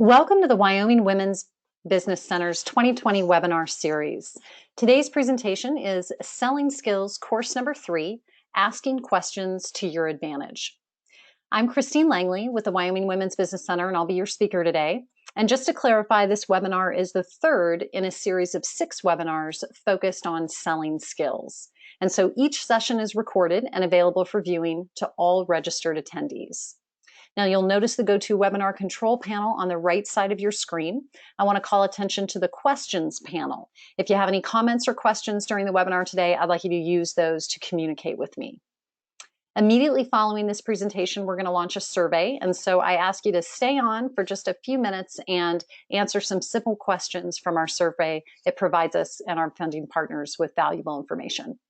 Welcome to the Wyoming Women's Business Center's 2020 webinar series. Today's presentation is Selling Skills Course Number 3, Asking Questions to Your Advantage. I'm Christine Langley with the Wyoming Women's Business Center, and I'll be your speaker today. And just to clarify, this webinar is the third in a series of 6 webinars focused on selling skills. And so each session is recorded and available for viewing to all registered attendees. Now you'll notice the GoToWebinar control panel on the right side of your screen. I want to call attention to the questions panel. If you have any comments or questions during the webinar today, I'd like you to use those to communicate with me. Immediately following this presentation, we're going to launch a survey, and so I ask you to stay on for just a few minutes and answer some simple questions from our survey. It provides us and our funding partners with valuable information.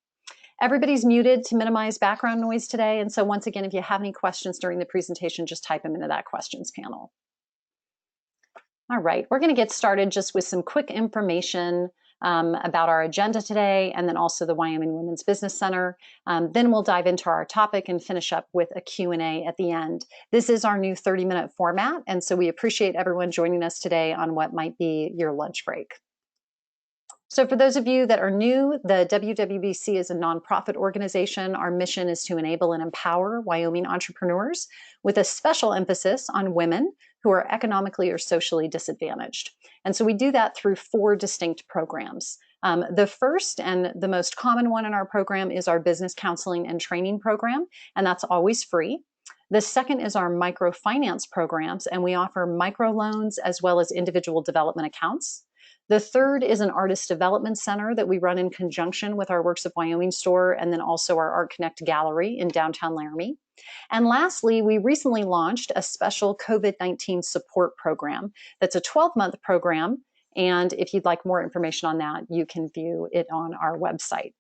Everybody's muted to minimize background noise today, and so once again, if you have any questions during the presentation, just type them into that questions panel. All right, we're going to get started just with some quick information about our agenda today, and then also the Wyoming Women's Business Center. Then we'll dive into our topic and finish up with a Q&A at the end. This is our new 30-minute format, and so we appreciate everyone joining us today on what might be your lunch break. So for those of you that are new, the WWBC is a nonprofit organization. Our mission is to enable and empower Wyoming entrepreneurs with a special emphasis on women who are economically or socially disadvantaged. And so we do that through 4 distinct programs. The first and the most common one in our program is our business counseling and training program, and that's always free. The second is our microfinance programs, and we offer microloans as well as individual development accounts. The third is an artist development center that we run in conjunction with our Works of Wyoming store and then also our Art Connect gallery in downtown Laramie. And lastly, we recently launched a special COVID-19 support program that's a 12-month program. And if you'd like more information on that, you can view it on our website.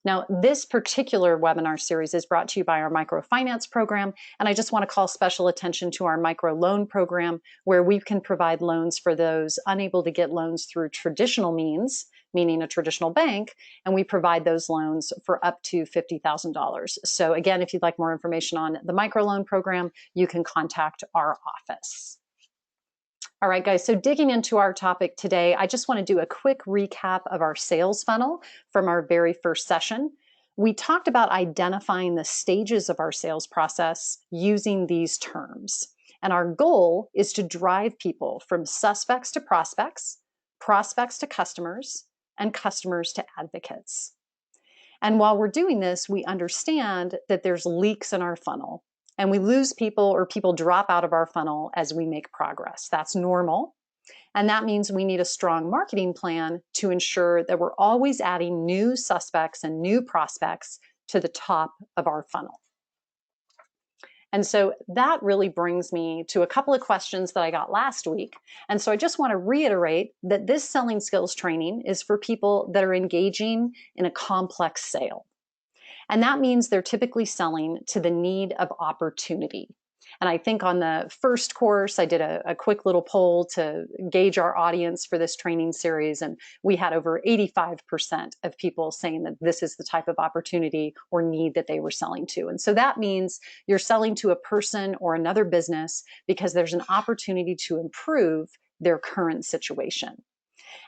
Now, this particular webinar series is brought to you by our microfinance program, and I just want to call special attention to our microloan program, where we can provide loans for those unable to get loans through traditional means, meaning a traditional bank, and we provide those loans for up to $50,000. So again, if you'd like more information on the microloan program, you can contact our office. All right, guys, so digging into our topic today, I just want to do a quick recap of our sales funnel from our very first session. We talked about identifying the stages of our sales process using these terms. And our goal is to drive people from suspects to prospects, prospects to customers, and customers to advocates. And while we're doing this, we understand that there's leaks in our funnel. And we lose people or people drop out of our funnel as we make progress. That's normal. And that means we need a strong marketing plan to ensure that we're always adding new suspects and new prospects to the top of our funnel. And so that really brings me to a couple of questions that I got last week. And so I just want to reiterate that this selling skills training is for people that are engaging in a complex sale. And that means they're typically selling to the need of opportunity. And I think on the first course, I did a quick little poll to gauge our audience for this training series. And we had over 85% of people saying that this is the type of opportunity or need that they were selling to. And so that means you're selling to a person or another business because there's an opportunity to improve their current situation.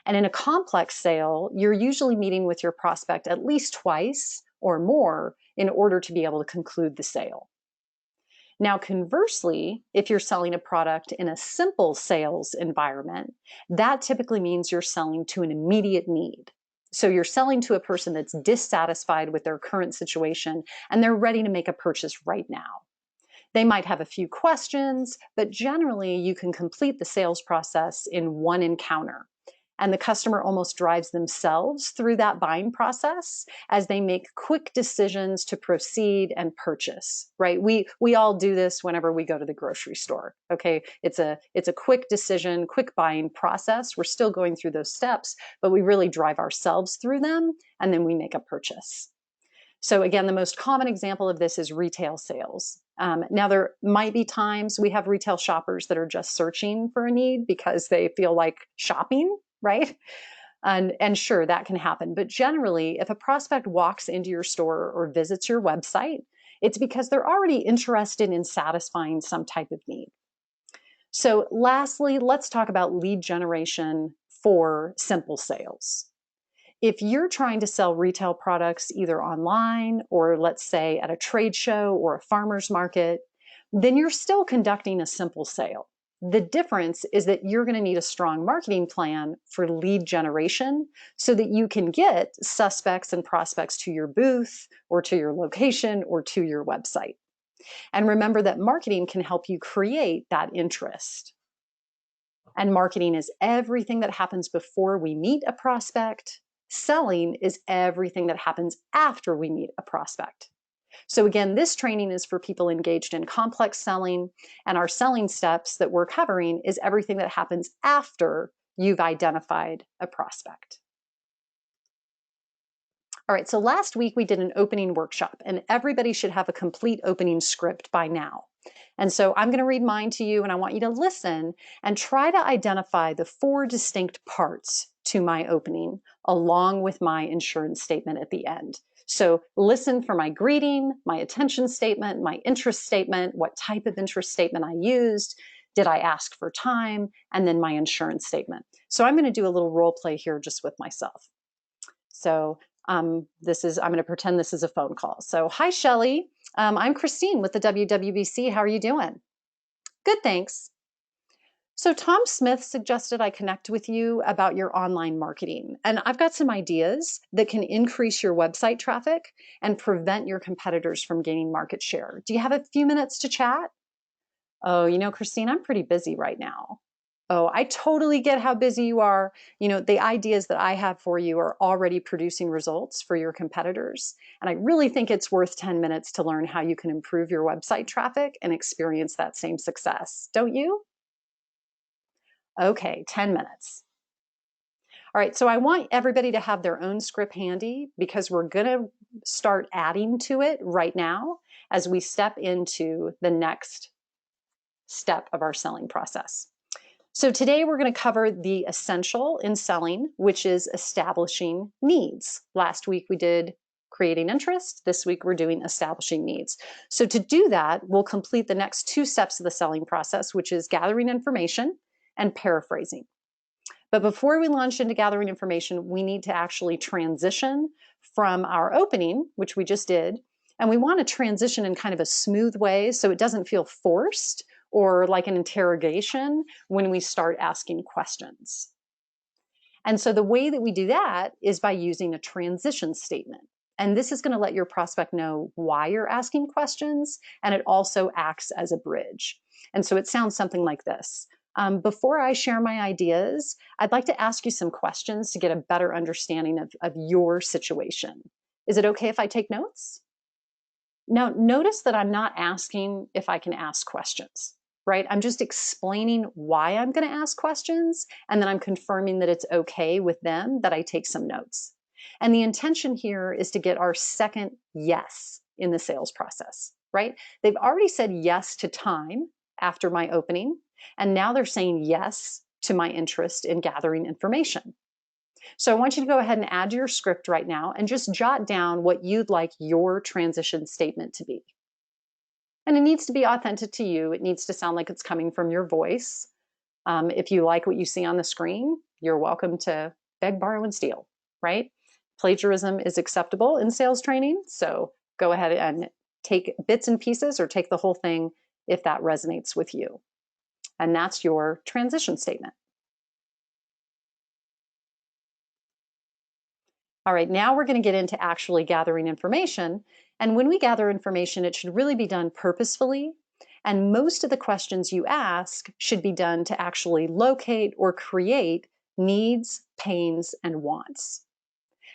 And in a complex sale, you're usually meeting with your prospect at least twice or more in order to be able to conclude the sale. Now, conversely, if you're selling a product in a simple sales environment, that typically means you're selling to an immediate need. So you're selling to a person that's dissatisfied with their current situation and they're ready to make a purchase right now. They might have a few questions, but generally you can complete the sales process in one encounter. And the customer almost drives themselves through that buying process as they make quick decisions to proceed and purchase, right? We all do this whenever we go to the grocery store, okay? It's a quick decision, quick buying process. We're still going through those steps, but we really drive ourselves through them, and then we make a purchase. So again, the most common example of this is retail sales. Now, there might be times we have retail shoppers that are just searching for a need because they feel like shopping, right? And sure, that can happen. But generally, if a prospect walks into your store or visits your website, it's because they're already interested in satisfying some type of need. So lastly, let's talk about lead generation for simple sales. If you're trying to sell retail products either online or let's say at a trade show or a farmer's market, then you're still conducting a simple sale. The difference is that you're going to need a strong marketing plan for lead generation so that you can get suspects and prospects to your booth or to your location or to your website. And remember that marketing can help you create that interest. And marketing is everything that happens before we meet a prospect. Selling is everything that happens after we meet a prospect. So again, this training is for people engaged in complex selling, and our selling steps that we're covering is everything that happens after you've identified a prospect. All right, so last week we did an opening workshop, and everybody should have a complete opening script by now. And so I'm going to read mine to you, and I want you to listen and try to identify the 4 distinct parts to my opening, along with my insurance statement at the end. So listen for my greeting, my attention statement, my interest statement, what type of interest statement I used, did I ask for time, and then my insurance statement. So I'm going to do a little role play here just with myself. So I'm going to pretend this is a phone call. So hi, Shelly. I'm Christine with the WWBC. How are you doing? Good, thanks. So Tom Smith suggested I connect with you about your online marketing. And I've got some ideas that can increase your website traffic and prevent your competitors from gaining market share. Do you have a few minutes to chat? Oh, Christine, I'm pretty busy right now. Oh, I totally get how busy you are. The ideas that I have for you are already producing results for your competitors. And I really think it's worth 10 minutes to learn how you can improve your website traffic and experience that same success. Don't you? Okay, 10 minutes. All right, so I want everybody to have their own script handy because we're going to start adding to it right now as we step into the next step of our selling process. So today we're going to cover the essential in selling, which is establishing needs. Last week we did creating interest. This week we're doing establishing needs. So to do that, we'll complete the next 2 steps of the selling process, which is gathering information and paraphrasing. But before we launch into gathering information, we need to actually transition from our opening, which we just did, and we want to transition in kind of a smooth way so it doesn't feel forced or like an interrogation when we start asking questions. And so the way that we do that is by using a transition statement. And this is going to let your prospect know why you're asking questions, and it also acts as a bridge. And so it sounds something like this. Before I share my ideas, I'd like to ask you some questions to get a better understanding of your situation. Is it okay if I take notes? Now, notice that I'm not asking if I can ask questions, right? I'm just explaining why I'm going to ask questions, and then I'm confirming that it's okay with them that I take some notes. And the intention here is to get our second yes in the sales process, right? They've already said yes to time after my opening, and now they're saying yes to my interest in gathering information. So I want you to go ahead and add to your script right now and just jot down what you'd like your transition statement to be. And it needs to be authentic to you. It needs to sound like it's coming from your voice. If you like what you see on the screen, you're welcome to beg, borrow, and steal, right? Plagiarism is acceptable in sales training. So go ahead and take bits and pieces or take the whole thing if that resonates with you. And that's your transition statement. All right, now we're going to get into actually gathering information. And when we gather information, it should really be done purposefully. And most of the questions you ask should be done to actually locate or create needs, pains, and wants.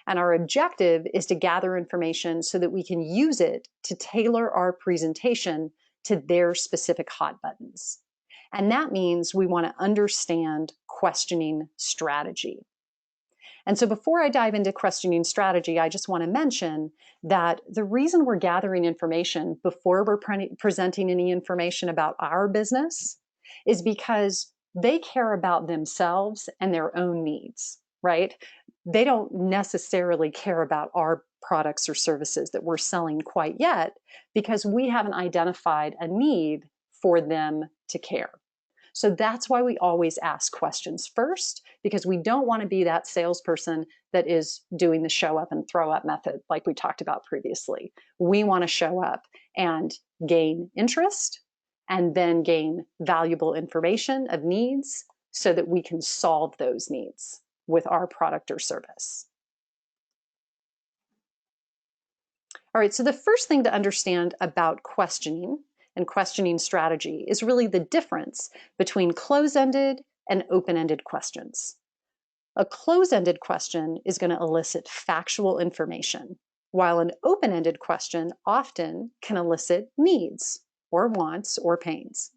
And our objective is to gather information so that we can use it to tailor our presentation to their specific hot buttons. And that means we want to understand questioning strategy. And so before I dive into questioning strategy, I just want to mention that the reason we're gathering information before we're presenting any information about our business is because they care about themselves and their own needs, right? They don't necessarily care about our products or services that we're selling quite yet because we haven't identified a need for them to care. So that's why we always ask questions first, because we don't want to be that salesperson that is doing the show up and throw up method like we talked about previously. We want to show up and gain interest and then gain valuable information of needs so that we can solve those needs with our product or service. All right, so the first thing to understand about questioning and questioning strategy is really the difference between close-ended and open-ended questions. A close-ended question is going to elicit factual information, while an open-ended question often can elicit needs or wants or pains.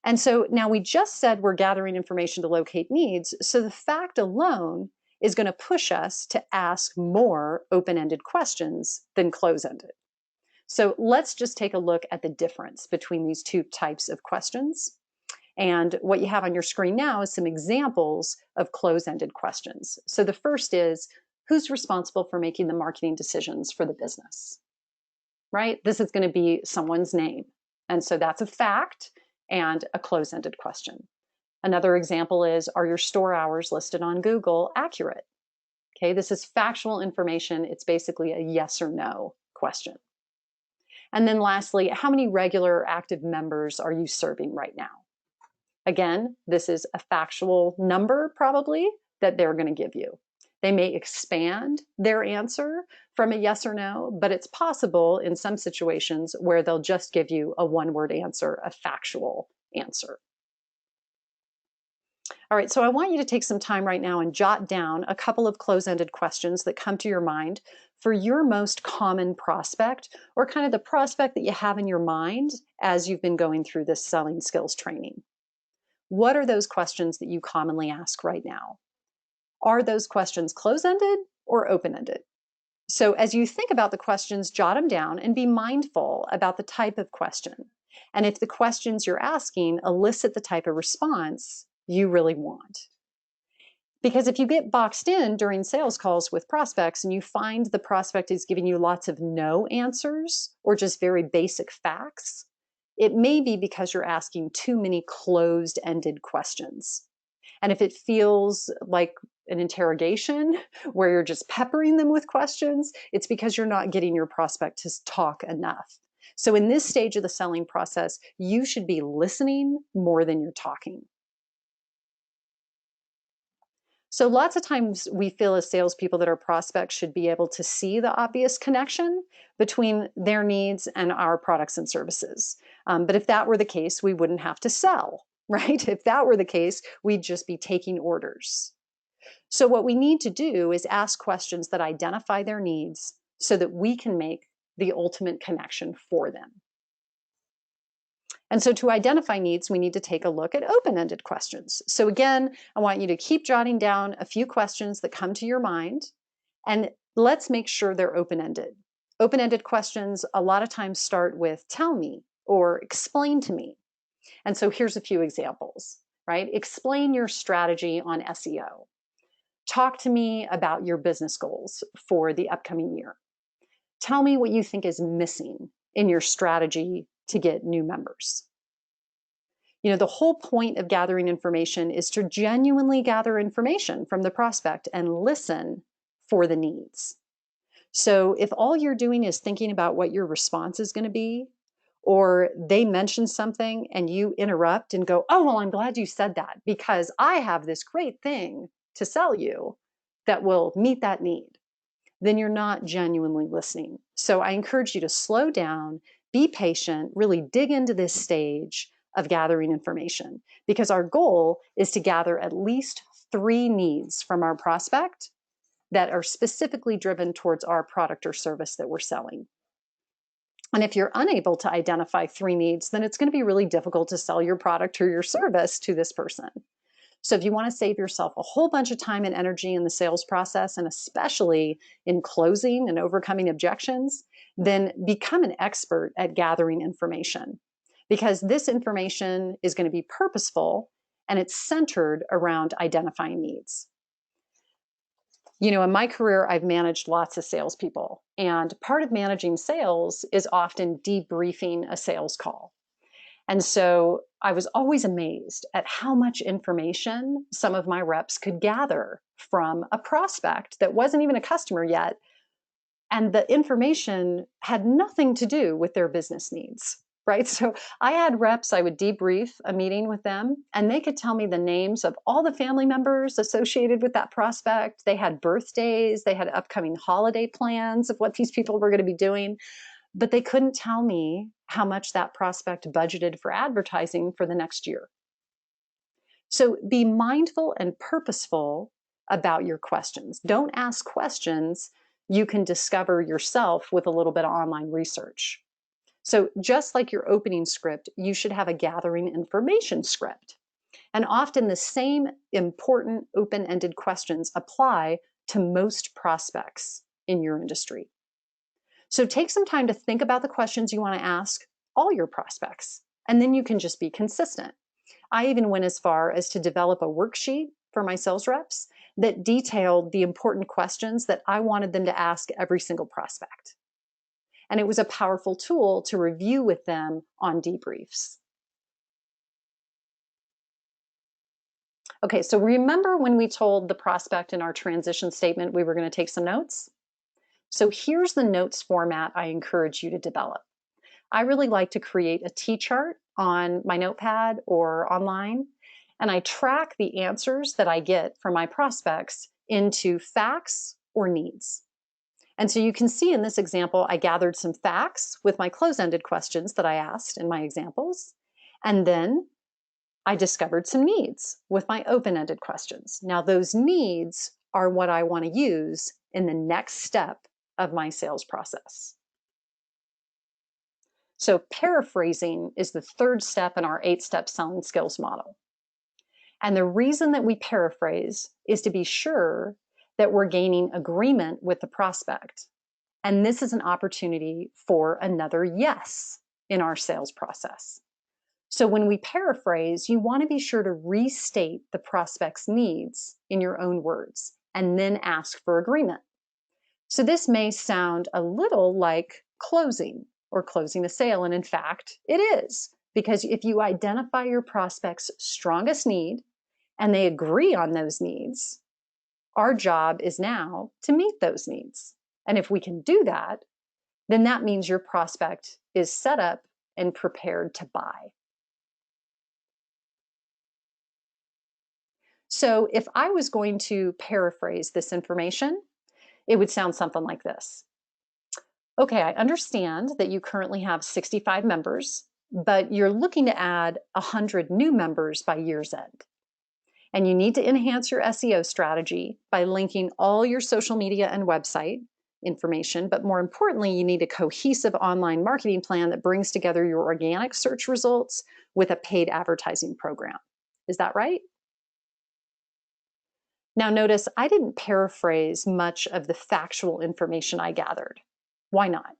And so now we just said we're gathering information to locate needs, so the fact alone is going to push us to ask more open-ended questions than close-ended. So let's just take a look at the difference between these two types of questions. And what you have on your screen now is some examples of close-ended questions. So the first is, who's responsible for making the marketing decisions for the business? Right? This is going to be someone's name. And so that's a fact and a close-ended question. Another example is, are your store hours listed on Google accurate? Okay, this is factual information. It's basically a yes or no question. And then lastly, how many regular or active members are you serving right now? Again, this is a factual number probably that they're going to give you. They may expand their answer from a yes or no, but it's possible in some situations where they'll just give you a one-word answer, a factual answer. All right, so I want you to take some time right now and jot down a couple of close-ended questions that come to your mind for your most common prospect, or kind of the prospect that you have in your mind as you've been going through this selling skills training. What are those questions that you commonly ask right now? Are those questions close-ended or open-ended? So as you think about the questions, jot them down and be mindful about the type of question. And if the questions you're asking elicit the type of response you really want. Because if you get boxed in during sales calls with prospects and you find the prospect is giving you lots of no answers or just very basic facts, it may be because you're asking too many closed-ended questions. And if it feels like an interrogation where you're just peppering them with questions, it's because you're not getting your prospect to talk enough. So in this stage of the selling process, you should be listening more than you're talking. So lots of times we feel as salespeople that our prospects should be able to see the obvious connection between their needs and our products and services. But if that were the case, we wouldn't have to sell, right? If that were the case, we'd just be taking orders. So what we need to do is ask questions that identify their needs so that we can make the ultimate connection for them. And so to identify needs, we need to take a look at open-ended questions. So again, I want you to keep jotting down a few questions that come to your mind, and let's make sure they're open-ended. Open-ended questions a lot of times start with tell me or explain to me. And so here's a few examples, right? Explain your strategy on SEO. Talk to me about your business goals for the upcoming year. Tell me what you think is missing in your strategy to get new members. You know, the whole point of gathering information is to genuinely gather information from the prospect and listen for the needs. So if all you're doing is thinking about what your response is going to be, or they mention something and you interrupt and go, oh, well, I'm glad you said that because I have this great thing to sell you that will meet that need, then you're not genuinely listening. So I encourage you to slow down, be patient, really dig into this stage of gathering information, because our goal is to gather at least 3 needs from our prospect that are specifically driven towards our product or service that we're selling. And if you're unable to identify 3 needs, then it's going to be really difficult to sell your product or your service to this person. So if you want to save yourself a whole bunch of time and energy in the sales process, and especially in closing and overcoming objections, then become an expert at gathering information, because this information is going to be purposeful and it's centered around identifying needs. You know, in my career, I've managed lots of salespeople, and part of managing sales is often debriefing a sales call. And so I was always amazed at how much information some of my reps could gather from a prospect that wasn't even a customer yet. And the information had nothing to do with their business needs, right? So I had reps, I would debrief a meeting with them, and they could tell me the names of all the family members associated with that prospect. They had birthdays, they had upcoming holiday plans of what these people were going to be doing, but they couldn't tell me how much that prospect budgeted for advertising for the next year. So be mindful and purposeful about your questions. Don't ask questions you can discover yourself with a little bit of online research. So just like your opening script, you should have a gathering information script. And often the same important open-ended questions apply to most prospects in your industry. So take some time to think about the questions you want to ask all your prospects, and then you can just be consistent. I even went as far as to develop a worksheet for my sales reps that detailed the important questions that I wanted them to ask every single prospect. And it was a powerful tool to review with them on debriefs. Okay, so remember when we told the prospect in our transition statement we were going to take some notes? So here's the notes format I encourage you to develop. I really like to create a T-chart on my notepad or online, and I track the answers that I get from my prospects into facts or needs. And so you can see in this example, I gathered some facts with my close-ended questions that I asked in my examples, and then I discovered some needs with my open-ended questions. Now those needs are what I want to use in the next step of my sales process. So paraphrasing is the third step in our 8-step selling skills model. And the reason that we paraphrase is to be sure that we're gaining agreement with the prospect. And this is an opportunity for another yes in our sales process. So when we paraphrase, you want to be sure to restate the prospect's needs in your own words and then ask for agreement. So this may sound a little like closing or closing a sale, and in fact, it is, because if you identify your prospect's strongest need and they agree on those needs, our job is now to meet those needs. And if we can do that, then that means your prospect is set up and prepared to buy. So if I was going to paraphrase this information, it would sound something like this. Okay, I understand that you currently have 65 members, but you're looking to add 100 new members by year's end. And you need to enhance your SEO strategy by linking all your social media and website information, but more importantly, you need a cohesive online marketing plan that brings together your organic search results with a paid advertising program. Is that right? Now notice I didn't paraphrase much of the factual information I gathered. Why not?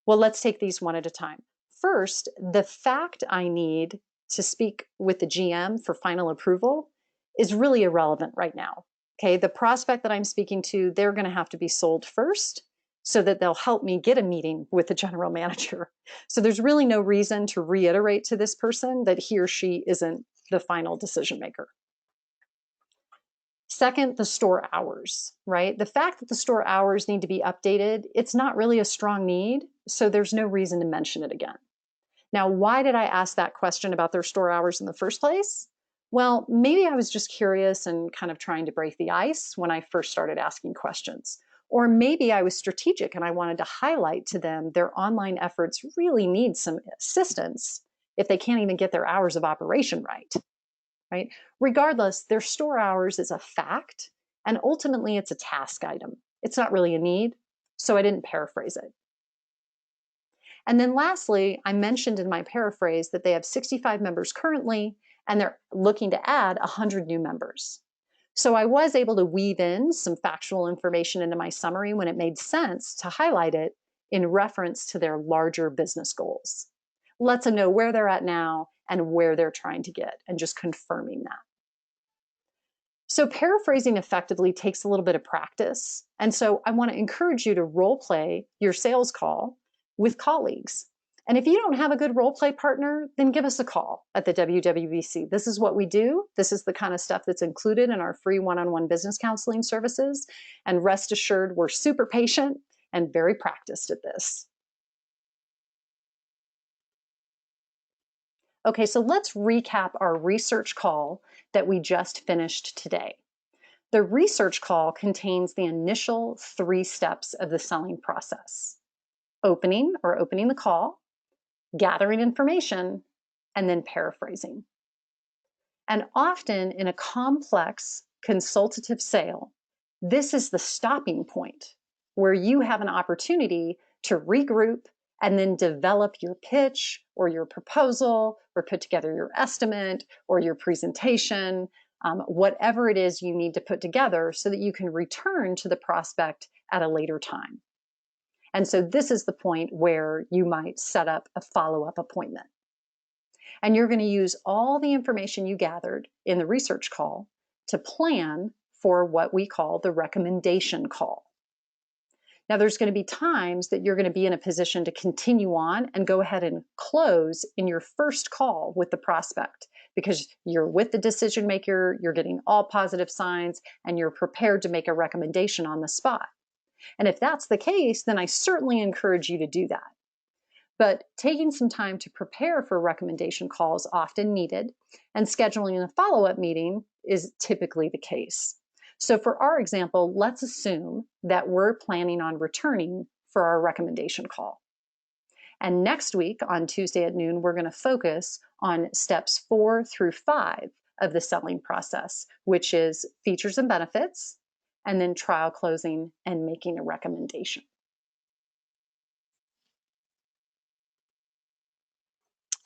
Well, let's take these one at a time. First, the fact I need to speak with the GM for final approval is really irrelevant right now. Okay, the prospect that I'm speaking to, they're going to have to be sold first so that they'll help me get a meeting with the general manager. So there's really no reason to reiterate to this person that he or she isn't the final decision maker. Second, the store hours, right? The fact that the store hours need to be updated, it's not really a strong need, so there's no reason to mention it again. Now, why did I ask that question about their store hours in the first place? Well, maybe I was just curious and kind of trying to break the ice when I first started asking questions. Or maybe I was strategic and I wanted to highlight to them their online efforts really need some assistance if they can't even get their hours of operation right. Right? Regardless, their store hours is a fact, and ultimately it's a task item. It's not really a need, so I didn't paraphrase it. And then lastly, I mentioned in my paraphrase that they have 65 members currently, and they're looking to add 100 new members. So I was able to weave in some factual information into my summary when it made sense to highlight it in reference to their larger business goals. Lets them know where they're at now and where they're trying to get, and just confirming that. So paraphrasing effectively takes a little bit of practice. And so I want to encourage you to role play your sales call with colleagues And if you don't have a good role play partner, then give us a call at the WWBC. This is what we do. This is the kind of stuff that's included in our free one-on-one business counseling services. And rest assured, we're super patient and very practiced at this. Okay, so let's recap our research call that we just finished today. The research call contains the initial 3 steps of the selling process: opening the call, gathering information, and then paraphrasing. And often in a complex consultative sale, this is the stopping point where you have an opportunity to regroup and then develop your pitch or your proposal or put together your estimate or your presentation, whatever it is you need to put together so that you can return to the prospect at a later time. And so this is the point where you might set up a follow-up appointment. And you're going to use all the information you gathered in the research call to plan for what we call the recommendation call. Now, there's going to be times that you're going to be in a position to continue on and go ahead and close in your first call with the prospect because you're with the decision maker, you're getting all positive signs, and you're prepared to make a recommendation on the spot. And if that's the case, then I certainly encourage you to do that. But taking some time to prepare for recommendation calls is often needed, and scheduling a follow-up meeting is typically the case. So for our example, let's assume that we're planning on returning for our recommendation call. And next week on Tuesday at noon, we're going to focus on steps 4 through 5 of the selling process, which is features and benefits, and then trial closing and making a recommendation.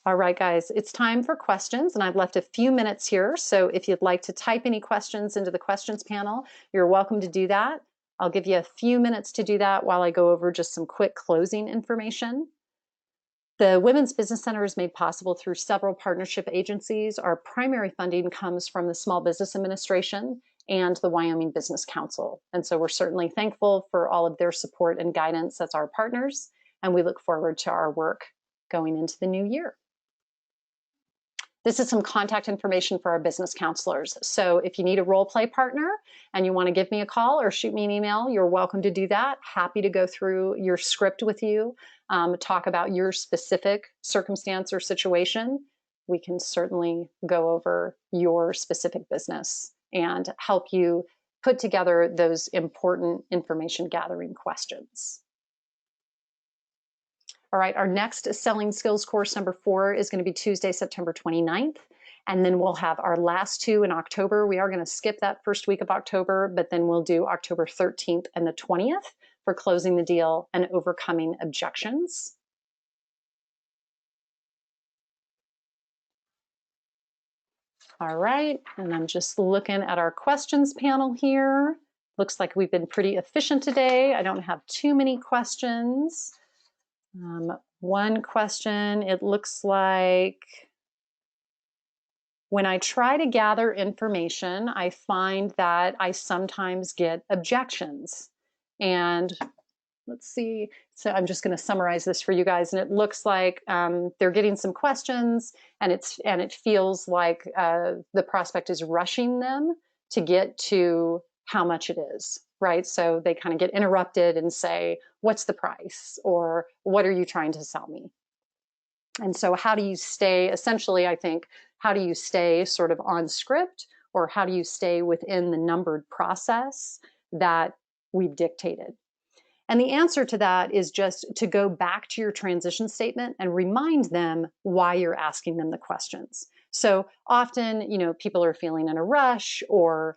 All right, guys, it's time for questions, and I've left a few minutes here. So if you'd like to type any questions into the questions panel, you're welcome to do that. I'll give you a few minutes to do that while I go over just some quick closing information. The Women's Business Center is made possible through several partnership agencies. Our primary funding comes from the Small Business Administration and the Wyoming Business Council. And so we're certainly thankful for all of their support and guidance as our partners, and we look forward to our work going into the new year. This is some contact information for our business counselors. So if you need a role play partner and you want to give me a call or shoot me an email, you're welcome to do that. Happy to go through your script with you, talk about your specific circumstance or situation. We can certainly go over your specific business and help you put together those important information gathering questions. All right, our next Selling Skills course, number 4, is going to be Tuesday, September 29th. And then we'll have our last 2 in October. We are going to skip that first week of October, but then we'll do October 13th and the 20th for closing the deal and overcoming objections. All right, and I'm just looking at our questions panel here. Looks like we've been pretty efficient today. I don't have too many questions. One question, it looks like when I try to gather information, I find that I sometimes get objections. And let's see, so I'm just going to summarize this for you guys. And it looks like they're getting some questions, and it feels like the prospect is rushing them to get to how much it is. Right? So they kind of get interrupted and say, what's the price? Or what are you trying to sell me? And so how do you stay, essentially, I think, how do you stay sort of on script, or how do you stay within the numbered process that we've dictated? And the answer to that is just to go back to your transition statement and remind them why you're asking them the questions. So often, people are feeling in a rush, or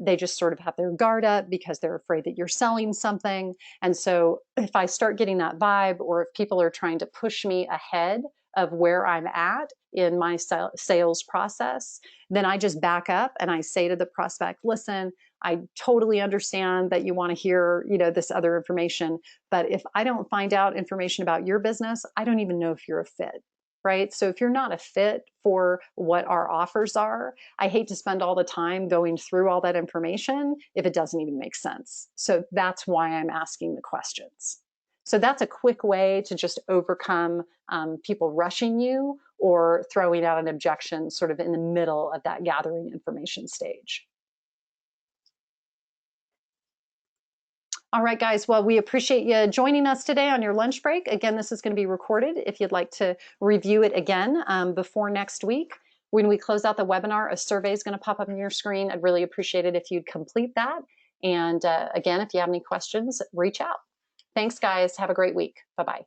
they just sort of have their guard up because they're afraid that you're selling something. And so if I start getting that vibe, or if people are trying to push me ahead of where I'm at in my sales process, then I just back up and I say to the prospect, listen, I totally understand that you want to hear, this other information, but if I don't find out information about your business, I don't even know if you're a fit. Right? So if you're not a fit for what our offers are, I hate to spend all the time going through all that information if it doesn't even make sense. So that's why I'm asking the questions. So that's a quick way to just overcome people rushing you or throwing out an objection sort of in the middle of that gathering information stage. All right, guys. Well, we appreciate you joining us today on your lunch break. Again, this is going to be recorded if you'd like to review it again before next week. When we close out the webinar, a survey is going to pop up on your screen. I'd really appreciate it if you'd complete that. And again, if you have any questions, reach out. Thanks, guys. Have a great week. Bye-bye.